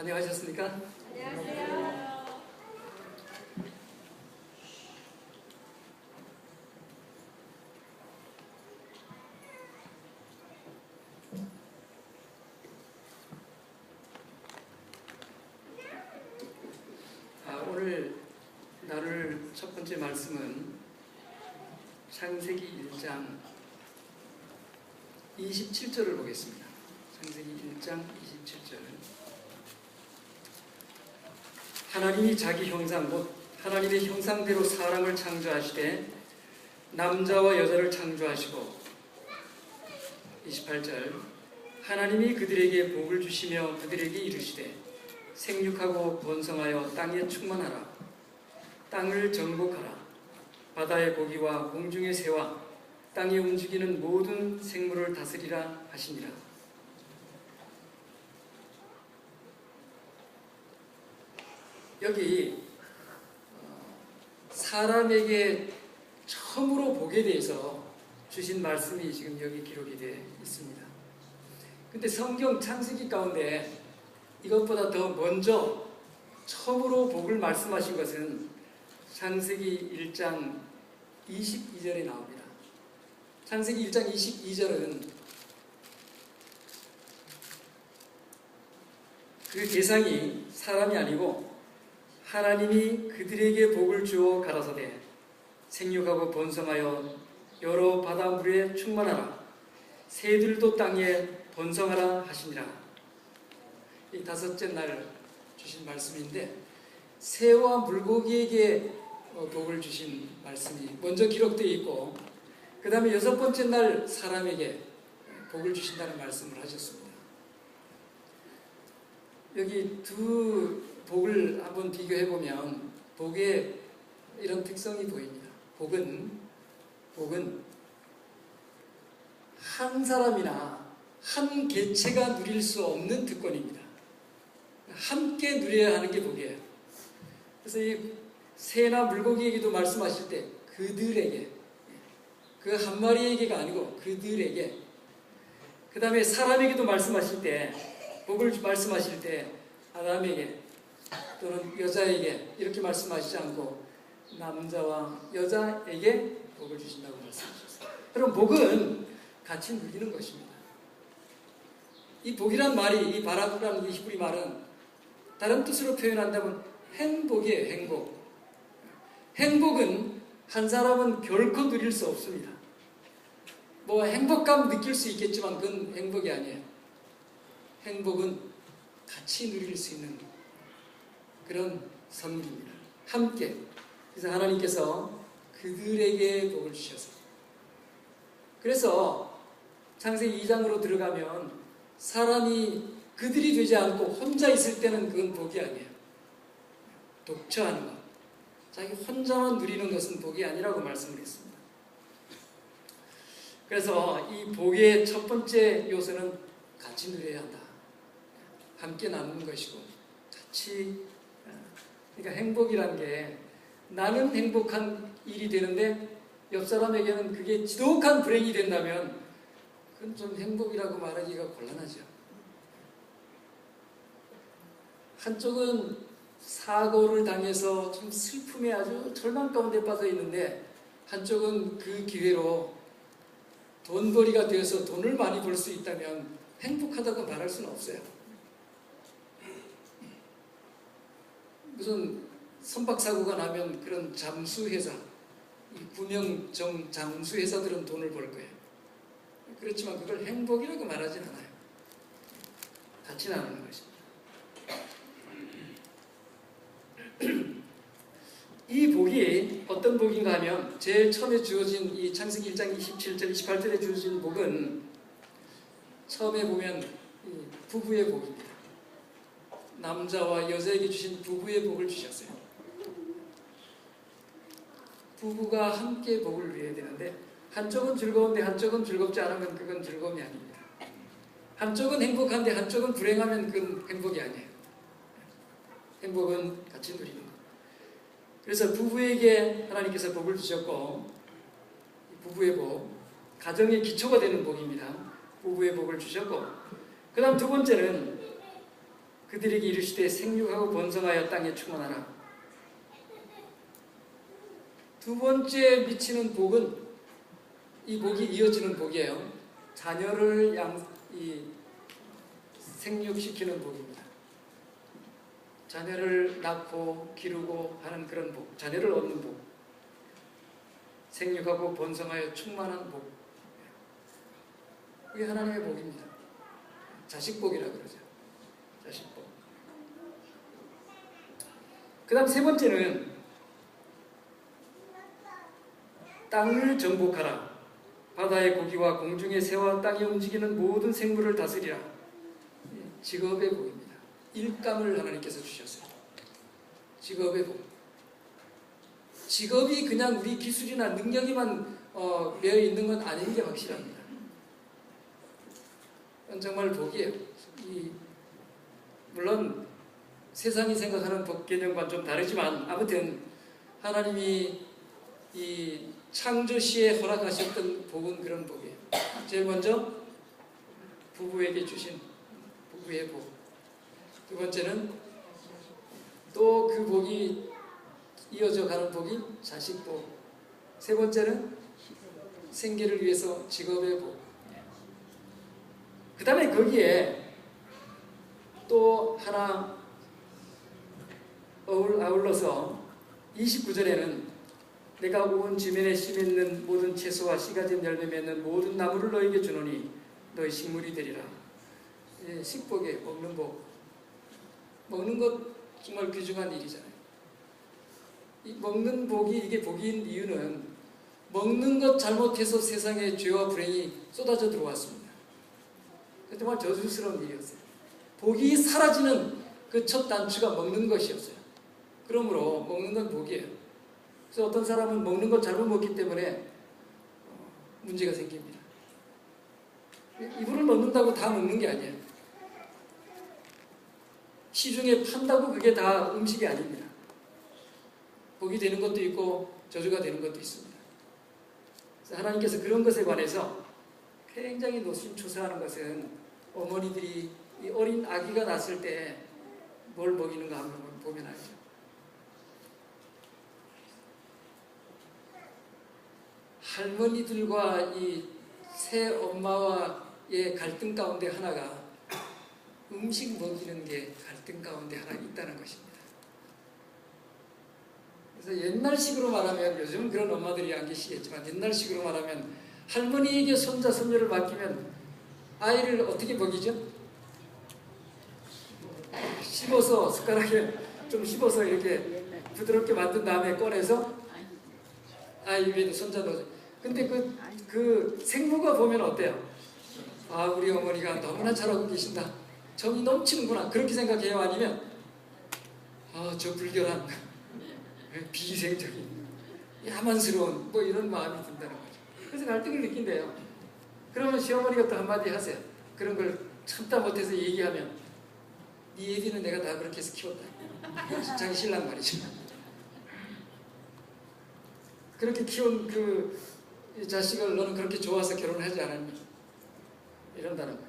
안녕하셨습니까? 안녕하세요. 오늘 나눌 첫 번째 말씀은 창세기 1장 27절을 보겠습니다. 창세기 1장 27절. 하나님이 자기 형상 곧 하나님의 형상대로 사람을 창조하시되 남자와 여자를 창조하시고 28절 하나님이 그들에게 복을 주시며 그들에게 이르시되 생육하고 번성하여 땅에 충만하라 땅을 정복하라 바다의 고기와 공중의 새와 땅에 움직이는 모든 생물을 다스리라 하시니라. 여기 사람에게 처음으로 복에 대해서 주신 말씀이 지금 여기 기록이 되어 있습니다. 근데 성경 창세기 가운데 이것보다 더 먼저 처음으로 복을 말씀하신 것은 창세기 1장 22절에 나옵니다. 창세기 1장 22절은 그 대상이 사람이 아니고 하나님이 그들에게 복을 주어 가라사대 생육하고 번성하여 여러 바닷물에 충만하라 새들도 땅에 번성하라 하시니라. 이 다섯째 날 주신 말씀인데 새와 물고기에게 복을 주신 말씀이 먼저 기록되어 있고 그 다음에 여섯 번째 날 사람에게 복을 주신다는 말씀을 하셨습니다. 여기 두 복을 한번 비교해 보면 복에 이런 특성이 보입니다. 복은 한 사람이나 한 개체가 누릴 수 없는 특권입니다. 함께 누려야 하는 게 복이에요. 그래서 이 새나 물고기에게도 말씀하실 때 그들에게, 그 한 마리에게가 아니고 그들에게, 그 다음에 사람에게도 말씀하실 때 복을 말씀하실 때 아담에게 또는 여자에게 이렇게 말씀하시지 않고 남자와 여자에게 복을 주신다고 말씀하셨어요. 그럼 복은 같이 누리는 것입니다. 이 복이란 말이, 이 바라크라는 이 히브리 말은 다른 뜻으로 표현한다면 행복이에요. 행복. 행복은 한 사람은 결코 누릴 수 없습니다. 뭐 행복감 느낄 수 있겠지만 그건 행복이 아니에요. 행복은 같이 누릴 수 있는 그런 선물입니다. 함께. 그래서 하나님께서 그들에게 복을 주셔서, 그래서 창세기 2장으로 들어가면 사람이 그들이 되지 않고 혼자 있을 때는 그건 복이 아니에요. 독처하는 것, 자기 혼자만 누리는 것은 복이 아니라고 말씀을 했습니다. 그래서 이 복의 첫 번째 요소는 같이 누려야 한다. 함께 나누는 것이고 같이, 그러니까 행복이란 게 나는 행복한 일이 되는데 옆 사람에게는 그게 지독한 불행이 된다면 그건 좀 행복이라고 말하기가 곤란하죠. 한쪽은 사고를 당해서 좀 슬픔에 아주 절망 가운데 빠져 있는데 한쪽은 그 기회로 돈벌이가 되어서 돈을 많이 벌 수 있다면 행복하다고 말할 수는 없어요. 무슨 선박사고가 나면 그런 잠수회사, 구명정 잠수회사들은 돈을 벌 거예요. 그렇지만 그걸 행복이라고 말하진 않아요. 같이 나누는 것입니다. 이 복이 어떤 복인가 하면 제일 처음에 주어진 이 창세기 1장 27절 28절에 주어진 복은 처음에 보면 부부의 복입니다. 남자와 여자에게 주신 부부의 복을 주셨어요. 부부가 함께 복을 누려야 되는데 한쪽은 즐거운데 한쪽은 즐겁지 않으면 그건 즐거움이 아닙니다. 한쪽은 행복한데 한쪽은 불행하면 그건 행복이 아니에요. 행복은 같이 누리는 것. 그래서 부부에게 하나님께서 복을 주셨고 부부의 복, 가정의 기초가 되는 복입니다. 부부의 복을 주셨고 그 다음 두 번째는 그들에게 이르시되 생육하고 번성하여 땅에 충만하라. 두 번째 미치는 복은 이 복이 이어지는 복이에요. 자녀를 생육시키는 복입니다. 자녀를 낳고 기르고 하는 그런 복, 자녀를 얻는 복, 생육하고 번성하여 충만한 복, 그게 하나님의 복입니다. 자식복이라 그러죠. 자식복. 그 다음 세 번째는 땅을 정복하라. 바다의 고기와 공중의 새와 땅에 움직이는 모든 생물을 다스리라. 직업의 복입니다. 일감을 하나님께서 주셨어요. 직업의 복. 직업이 그냥 우리 기술이나 능력이만 매여 있는 건 아닌 게 확실합니다. 정말 복이에요. 물론 세상이 생각하는 복 개념과 좀 다르지만 아무튼 하나님이 이 창조 시에 허락하셨던 복은 그런 복이에요. 제일 먼저 부부에게 주신 부부의 복. 두 번째는 또 그 복이 이어져 가는 복이 자식복. 세 번째는 생계를 위해서 직업의 복. 그 다음에 거기에 또 하나 아울러서 29절에는 내가 온 지면에 씨 맺는 모든 채소와 씨 가진 열매 맺는 모든 나무를 너에게 주노니 너의 식물이 되리라. 식복에 먹는 복. 먹는 것 정말 귀중한 일이잖아요. 이 먹는 복이 이게 복인 이유는 먹는 것 잘못해서 세상에 죄와 불행이 쏟아져 들어왔습니다. 정말 저주스러운 일이었어요. 복이 사라지는 그 첫 단추가 먹는 것이었어요. 그러므로 먹는 건 복이에요. 그래서 어떤 사람은 먹는 걸 잘못 먹기 때문에 문제가 생깁니다. 이불을 넣는다고 다 먹는 게 아니에요. 시중에 판다고 그게 다 음식이 아닙니다. 복이 되는 것도 있고 저주가 되는 것도 있습니다. 그래서 하나님께서 그런 것에 관해서 굉장히 노심초사하는 것은 어머니들이 이 어린 아기가 났을 때 뭘 먹이는가 한번 보면 알죠. 할머니들과 이 새 엄마와의 갈등 가운데 하나가 음식 먹이는 게 갈등 가운데 하나 있다는 것입니다. 그래서 옛날식으로 말하면 요즘은 그런 엄마들이 안 계시겠지만 옛날식으로 말하면 할머니에게 손자 손녀를 맡기면 아이를 어떻게 먹이죠? 씹어서 숟가락에 좀 씹어서 이렇게 부드럽게 만든 다음에 꺼내서 아이 위에도 손자 넣어줘. 근데 그 생모가 보면 어때요? 아, 우리 어머니가 너무나 잘하고 계신다. 정이 넘치는구나. 그렇게 생각해요? 아니면 아, 저 불결한 비위생적인 야만스러운 뭐 이런 마음이 든다는 거죠. 그래서 갈등을 느낀대요. 그러면 시어머니가 또 한마디 하세요. 그런 걸 참다 못해서 얘기하면 네 애기는 내가 다 그렇게 해서 키웠다. 자기 신랑 말이죠. 그렇게 키운 그 자식을 너는 그렇게 좋아서 결혼하지 않았니? 이런다는 거예요.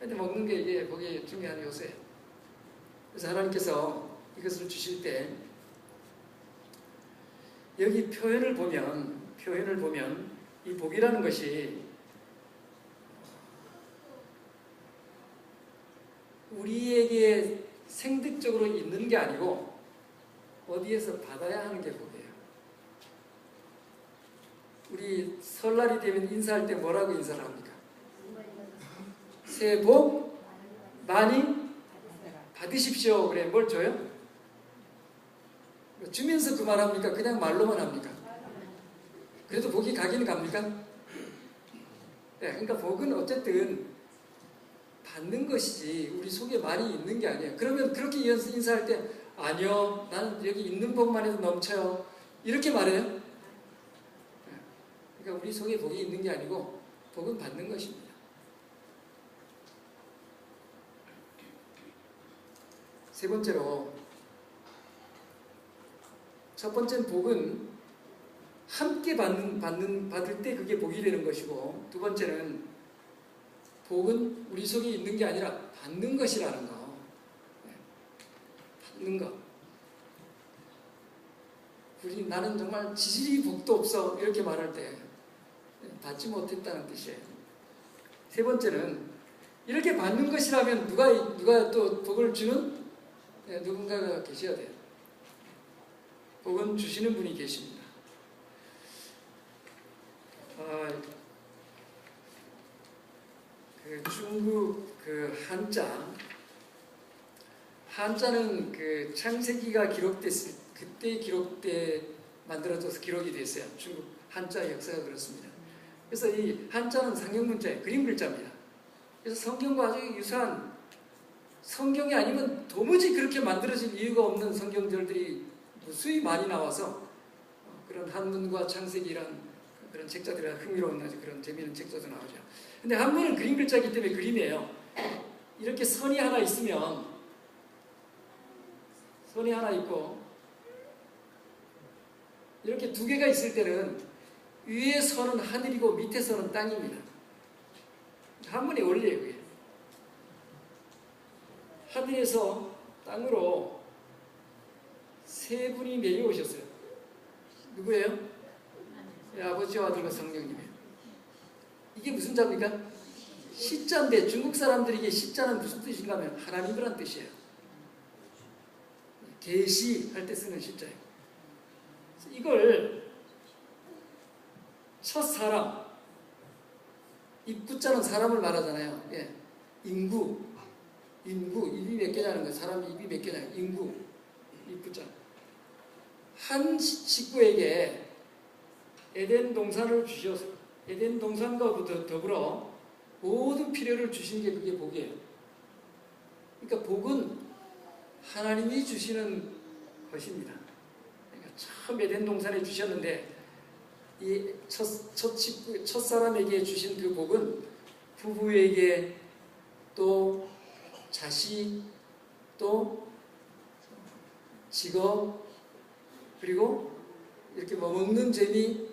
근데 먹는 게 이게 복이 중요한 요소예요. 그래서 하나님께서 이것을 주실 때 여기 표현을 보면 이 복이라는 것이 우리에게 생득적으로 있는 게 아니고 어디에서 받아야 하는 게 복이에요. 우리 설날이 되면 인사할 때 뭐라고 인사를 합니까? 새해 복 많이 받으십시오. 그래, 뭘 줘요? 주면서 그 말 합니까? 그냥 말로만 합니까? 그래도 복이 가긴 갑니까? 네, 그러니까 복은 어쨌든 받는 것이지 우리 속에 많이 있는 게 아니에요. 그러면 그렇게 인사할 때 아니요, 나는 여기 있는 복만 해도 넘쳐요. 이렇게 말해요? 그러니까 우리 속에 복이 있는 게 아니고 복은 받는 것입니다. 세 번째로, 첫 번째는 복은 함께 받을 때 그게 복이 되는 것이고, 두 번째는 복은 우리 속에 있는 게 아니라 받는 것이라는 거. 받는 것. 나는 정말 지질이 복도 없어 이렇게 말할 때 받지 못했다는 뜻이에요. 세 번째는 이렇게 받는 것이라면 누가 또 복을 주는 누군가가 계셔야 돼요. 복은 주시는 분이 계십니다. 그 중국 그 한자는 그 창세기가 기록됐을 그때 만들어져서 기록이 됐어요. 중국 한자 역사가 그렇습니다. 그래서 이 한자는 상형 문자예요. 그림 글자입니다. 그래서 성경과 아주 유사한, 성경이 아니면 도무지 그렇게 만들어질 이유가 없는 성경절들이 무수히 많이 나와서 그런 한문과 창세기란 그런 책자들이 흥미로운 아주 그런 재미있는 책자도 나오죠. 근데 한문은 그림 글자이기 때문에 그림이에요. 이렇게 선이 하나 있으면, 선이 하나 있고 이렇게 두 개가 있을 때는 위에 선은 하늘이고 밑에 선은 땅입니다. 한문의 원리예요. 그게. 하늘에서 땅으로 세 분이 내려오셨어요. 누구예요? 아버지와 아들과 성령님이에요. 이게 무슨 자입니까? 시자인데 중국 사람들에게 시자는 무슨 뜻인가 하면 하나님이란 뜻이에요. 계시할 때 쓰는 시자예요. 이걸 첫 사람, 입구자는 사람을 말하잖아요. 예. 인구, 입이 몇 개냐는 거예요. 사람 입이 몇 개냐, 인구, 입구자. 한 식구에게 에덴 동산을 주셔서 에덴 동산과 더불어 모든 필요를 주신 게 그게 복이에요. 그러니까 복은 하나님이 주시는 것입니다. 그러니까 처음 에덴 동산에 주셨는데 이 첫 사람에게 주신 그 복은 부부에게 또 자식 또 직업 그리고 이렇게 뭐 먹는 재미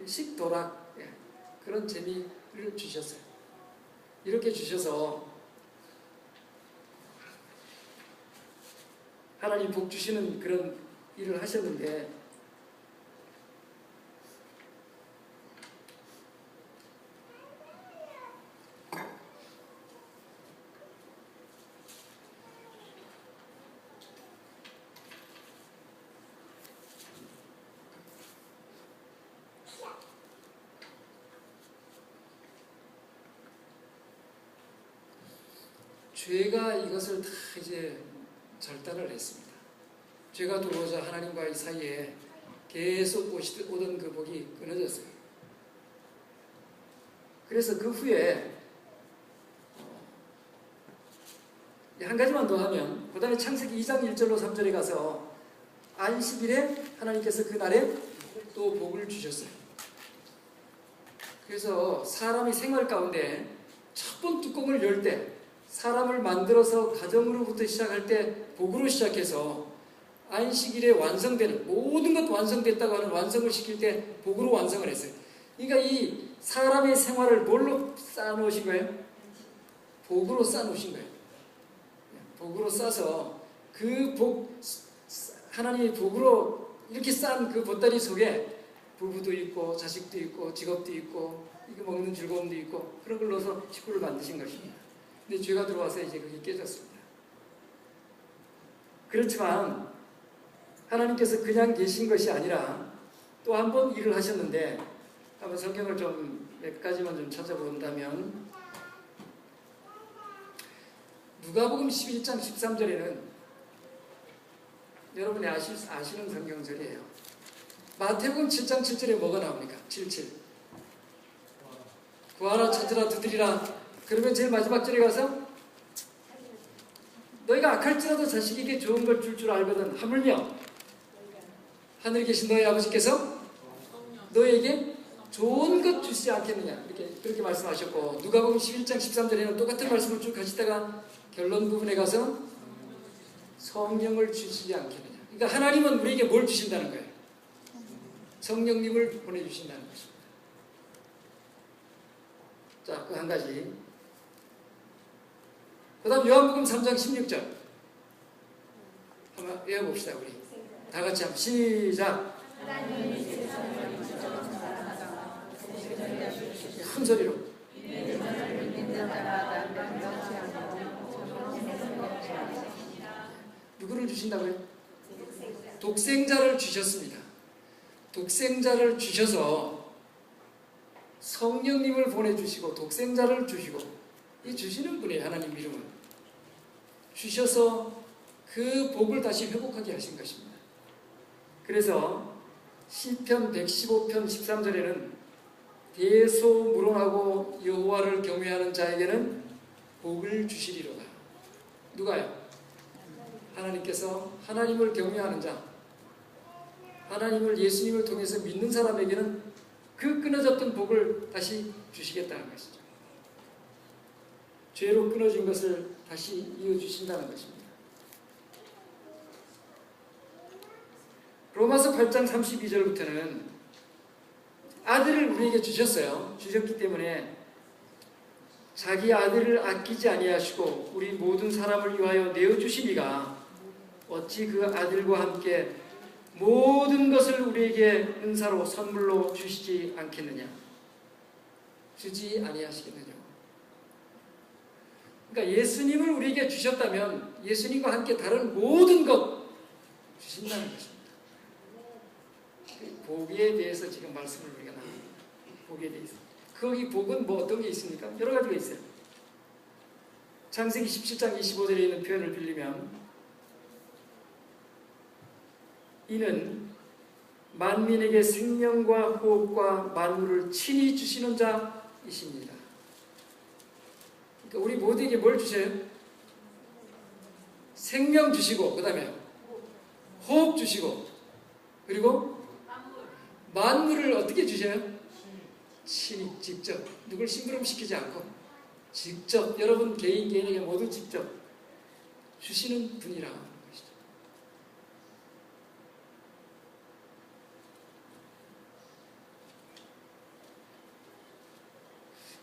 식도락 그런 재미를 주셨어요. 이렇게 주셔서 하나님 복 주시는 그런 일을 하셨는데 죄가 이것을 다 이제 절단을 했습니다. 죄가 들어오자 하나님과의 사이에 계속 오던 그 복이 끊어졌어요. 그래서 그 후에 한 가지만 더 하면 그 다음에 창세기 2장 1절로 3절에 가서 안식일에 하나님께서 그날에 또 복을 주셨어요. 그래서 사람이 생활 가운데 첫 번 뚜껑을 열 때 사람을 만들어서 가정으로부터 시작할 때 복으로 시작해서 안식일에 완성되는 모든 것 완성됐다고 하는 완성을 시킬 때 복으로 완성을 했어요. 그러니까 이 사람의 생활을 뭘로 쌓아놓으신 거예요? 복으로 쌓아놓으신 거예요. 복으로 싸서 그 복, 하나님의 복으로 이렇게 쌓은 그 보따리 속에 부부도 있고 자식도 있고 직업도 있고 이거 먹는 즐거움도 있고 그런 걸 넣어서 식구를 만드신 것입니다. 근데 죄가 들어와서 이제 그게 깨졌습니다. 그렇지만 하나님께서 그냥 계신 것이 아니라 또 한 번 일을 하셨는데 한번 성경을 좀 몇 가지만 좀 찾아본다면 누가복음 11장 13절에는 여러분이 아시는 성경절이에요. 마태복음 7장 7절에 뭐가 나옵니까? 77 구하라 찾으라 두드리라. 그러면 제일 마지막 절에 가서 너희가 악할지라도 자식에게 좋은 걸 줄 줄 알거든 하물며 하늘에 계신 너희 아버지께서 너희에게 좋은 것 주시지 않겠느냐 그렇게 말씀하셨고 누가복음 11장 13절에는 똑같은 말씀을 쭉 하시다가 결론 부분에 가서 성령을 주시지 않겠느냐. 그러니까 하나님은 우리에게 뭘 주신다는 거예요? 성령님을 보내주신다는 것입니다. 자, 그 한 가지 그 다음 요한복음 3장 16절 한번 외워봅시다. 우리 다 같이 한번 시작. 큰 소리로. 누구를 주신다고요? 독생자를 주셨습니다. 독생자를 주셔서 성령님을 보내주시고 독생자를 주시고 이 주시는 분이에요. 하나님 이름은 주셔서 그 복을 다시 회복하게 하신 것입니다. 그래서 시편 115편 13절에는 대소물원하고 여호와를 경외하는 자에게는 복을 주시리로다. 누가요? 하나님께서 하나님을 경외하는 자, 하나님을 예수님을 통해서 믿는 사람에게는 그 끊어졌던 복을 다시 주시겠다는 것이죠. 죄로 끊어진 것을 다시 이어주신다는 것입니다. 로마서 8장 32절부터는 아들을 우리에게 주셨어요. 주셨기 때문에 자기 아들을 아끼지 아니하시고 우리 모든 사람을 위하여 내어주시니가 어찌 그 아들과 함께 모든 것을 우리에게 은사로 선물로 주시지 않겠느냐. 주지 아니하시겠느냐. 그러니까 예수님을 우리에게 주셨다면 예수님과 함께 다른 모든 것 주신다는 것입니다. 복에 대해서 지금 말씀을 우리가 나눕니다. 복에 대해서. 거기 복은 뭐 어떤 게 있습니까? 여러 가지가 있어요. 창세기 17장 25절에 있는 표현을 빌리면 이는 만민에게 생명과 호흡과 만물을 친히 주시는 자이십니다. 그러니까 우리 모두에게 뭘 주셔요? 생명 주시고 그 다음에 호흡 주시고 그리고 만물을 어떻게 주셔요? 친히 직접 누굴 심부름시키지 않고 직접 여러분 개인에게 모두 직접 주시는 분이라는 것이죠.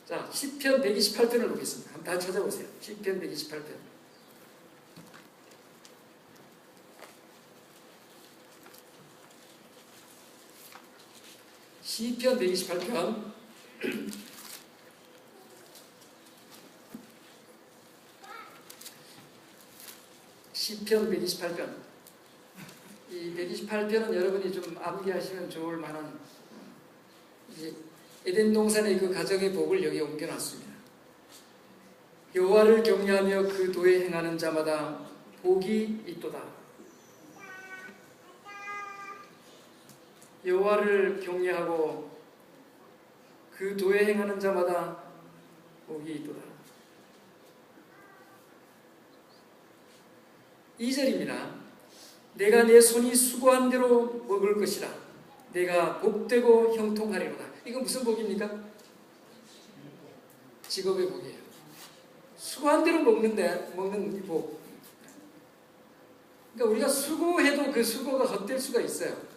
자, 시편 128편을 보겠습니다. 한번 다 찾아보세요. 시편 128편. 시편 128편 시편 128편 이 128편은 여러분이 좀 암기하시면 좋을 만한 이제 에덴 동산의 그 가정의 복을 여기에 옮겨놨습니다. 여호와를 경외하며 그 도에 행하는 자마다 복이 있도다. 여호와를 경외하고 그 도에 행하는 자마다 복이 있도다. 2절입니다. 내가 내 손이 수고한 대로 먹을 것이라. 내가 복되고 형통하리로다. 이건 무슨 복입니까? 직업의 복이에요. 수고한 대로 먹는 복. 그러니까 우리가 수고해도 그 수고가 헛될 수가 있어요.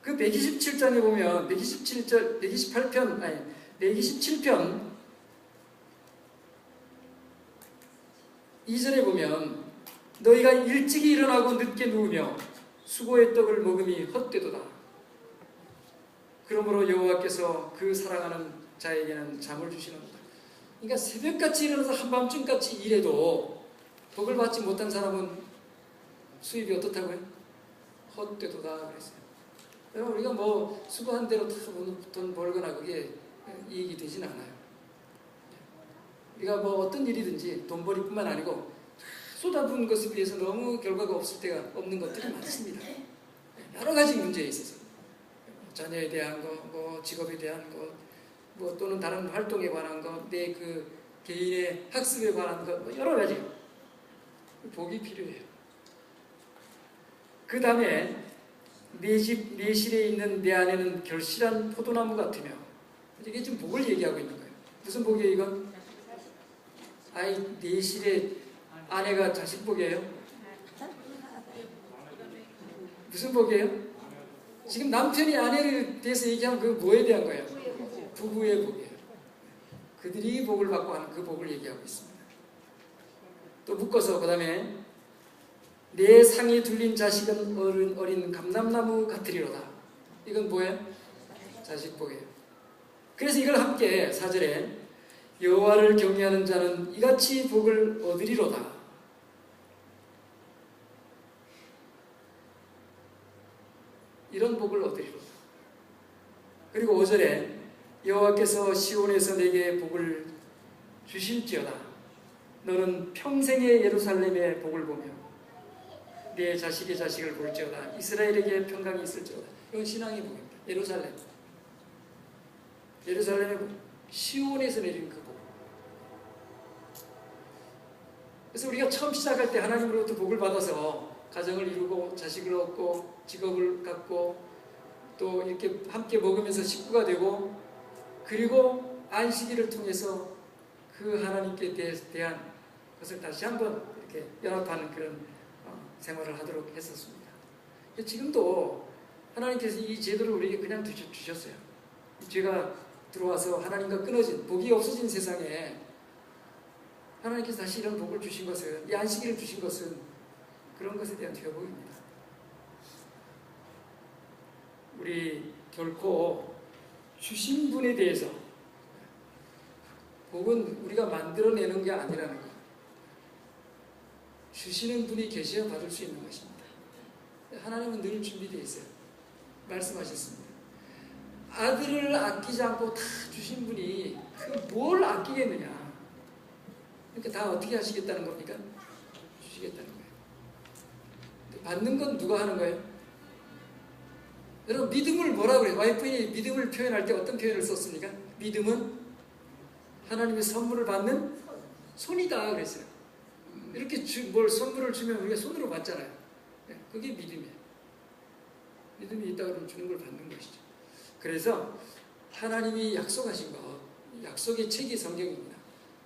그 127장에 보면 127편 2절에 보면 너희가 일찍이 일어나고 늦게 누우며 수고의 떡을 먹음이 헛되도다. 그러므로 여호와께서 그 사랑하는 자에게는 잠을 주시는다. 그러니까 새벽같이 일어나서 한밤중같이 일해도 복을 받지 못한 사람은 수입이 어떻다고요? 헛되도다 그랬어요. 여러분 우리가 뭐 수고한 대로 돈 벌거나 그게 이익이 되진 않아요. 우리가 뭐 어떤 일이든지 돈벌이뿐만 아니고 쏟아부은 것에 비해서 너무 결과가 없을 때가 없는 것들이 많습니다. 여러 가지 문제에 있어서 자녀에 대한 거, 뭐 직업에 대한 거, 뭐 또는 다른 활동에 관한 거, 내 그 개인의 학습에 관한 거, 뭐 여러 가지 복이 필요해요. 그 다음에 내 집, 내 실에 있는 내 안에는 결실한 포도나무 같으며 이게 지금 복을 얘기하고 있는 거예요. 무슨 복이에요 이건? 아이 내 실에 아내가 자식 복이에요? 무슨 복이에요? 지금 남편이 아내에 대해서 얘기하면 그 뭐에 대한 거예요? 부부의 복이에요. 그들이 복을 받고 하는 그 복을 얘기하고 있습니다. 또 묶어서 그 다음에 내 상에 둘린 자식은 어린 감람나무 같으리로다. 이건 뭐예요? 자식복이에요. 그래서 이걸 함께 4절에 여호와를 경외하는 자는 이같이 복을 얻으리로다. 이런 복을 얻으리로다. 그리고 5절에 여호와께서 시온에서 내게 복을 주실지어다. 너는 평생의 예루살렘의 복을 보며 내 자식의 자식을 볼지어다. 이스라엘에게 평강이 있을지어다. 이건 신앙의 복입니다. 예루살렘. 예루살렘의 복. 시온에서 내린 그 복. 그래서 우리가 처음 시작할 때 하나님으로부터 복을 받아서 가정을 이루고 자식을 얻고 직업을 갖고 또 이렇게 함께 먹으면서 식구가 되고 그리고 안식일을 통해서 그 하나님께 대한 것을 다시 한번 이렇게 연합하는 그런 생활을 하도록 했었습니다. 지금도 하나님께서 이 제도를 우리에게 그냥 주셨어요. 죄가 들어와서 하나님과 끊어진 복이 없어진 세상에 하나님께서 다시 이런 복을 주신 것은, 이 안식일을 주신 것은 그런 것에 대한 회복입니다. 우리 결코 주신 분에 대해서 복은 우리가 만들어내는 게 아니라는 것. 주시는 분이 계셔야 받을 수 있는 것입니다. 하나님은 늘 준비되어 있어요. 말씀하셨습니다. 아들을 아끼지 않고 다 주신 분이 그 뭘 아끼겠느냐. 그러니까 다 어떻게 하시겠다는 겁니까? 주시겠다는 거예요. 받는 건 누가 하는 거예요? 여러분 믿음을 뭐라 그래요? 와이프의 믿음을 표현할 때 어떤 표현을 썼습니까? 믿음은 하나님의 선물을 받는 손이다 그랬어요. 이렇게 뭘 선물을 주면 우리가 손으로 받잖아요. 그게 믿음이에요. 믿음이 있다고 그러면 주는 걸 받는 것이죠. 그래서 하나님이 약속하신 것, 약속의 책이 성경입니다.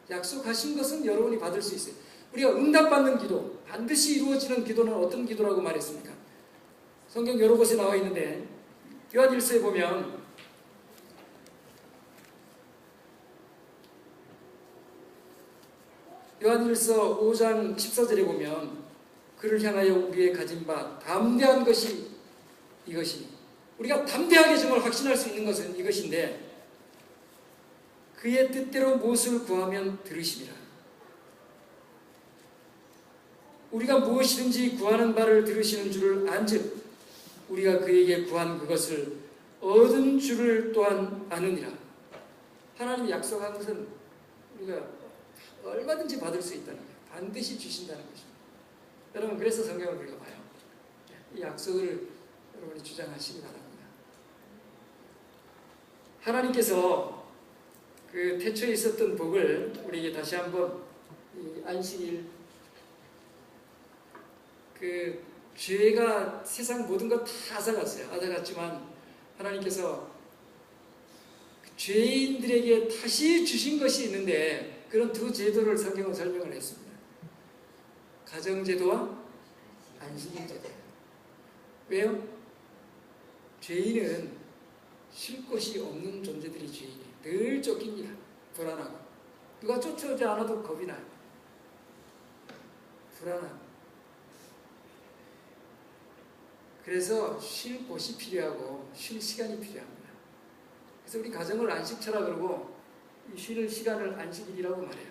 약속하신 것은 여러분이 받을 수 있어요. 우리가 응답받는 기도, 반드시 이루어지는 기도는 어떤 기도라고 말했습니까? 성경 여러 곳에 나와 있는데 요한일서에 보면 요한일서 5장 14절에 보면 그를 향하여 우리의 가진 바 담대한 것이 이것이, 우리가 담대하게 정말 확신할 수 있는 것은 이것인데 그의 뜻대로 무엇을 구하면 들으심이라. 우리가 무엇이든지 구하는 바를 들으시는 줄을 안즉 우리가 그에게 구한 그것을 얻은 줄을 또한 아느니라. 하나님이 약속한 것은 우리가 얼마든지 받을 수 있다는 거예요. 반드시 주신다는 것입니다. 여러분 그래서 성경을 우리가 봐요. 이 약속을 여러분이 주장하시기 바랍니다. 하나님께서 그 태초에 있었던 복을 우리에게 다시 한번 이 안식일, 그 죄가 세상 모든 것 다 앗아갔어요. 앗아갔지만 하나님께서 그 죄인들에게 다시 주신 것이 있는데 그런 두 제도를 성경은 설명을 했습니다. 가정제도와 안식일 제도. 왜요? 죄인은 쉴 곳이 없는 존재들이 죄인이에요. 늘 쫓깁니다. 불안하고. 누가 쫓아오지 않아도 겁이 나요. 불안하고. 그래서 쉴 곳이 필요하고 쉴 시간이 필요합니다. 그래서 우리 가정을 안식처라 그러고 이 쉬는 시간을 안식일이라고 말해요.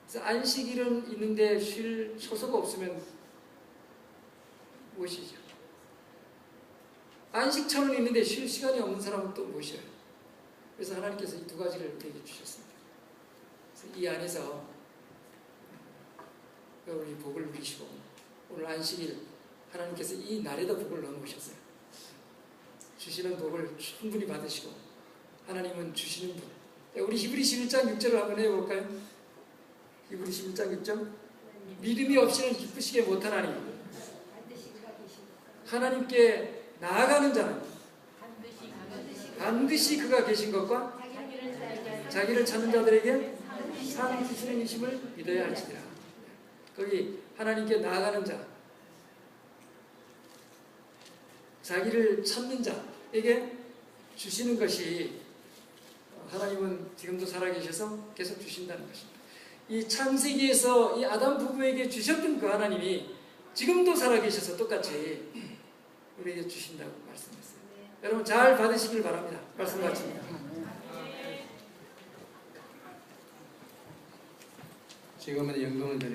그래서 안식일은 있는데 쉴 소소가 없으면 무엇이죠? 안식처는 있는데 쉴 시간이 없는 사람은 또 무엇이에요? 그래서 하나님께서 이 두 가지를 우리에게 주셨습니다. 그래서 이 안에서 여러분이 복을 누리시고 오늘 안식일 하나님께서 이 날에다 복을 넣어놓으셨어요. 주시는 복을 충분히 받으시고 하나님은 주시는 분. 우리 히브리서 1장 6절을 한번 해볼까요? 히브리서 1장 6절. 믿음이 없이는 기쁘시게 못하나니 하나님께 나아가는 자는 반드시 그가 계신 것과 자기를 찾는 자들에게 상 주시는 이심을 믿어야 할지니라. 거기 하나님께 나아가는 자, 자기를 찾는 자에게 주시는 것이 하나님은 지금도 살아계셔서 계속 주신다는 것입니다. 이 창세기에서 이 아담 부부에게 주셨던 그 하나님이 지금도 살아계셔서 똑같이 우리에게 주신다고 말씀했어요. 여러분 잘 받으시길 바랍니다. 말씀 마칩니다. 지금은 영광을 드립니다.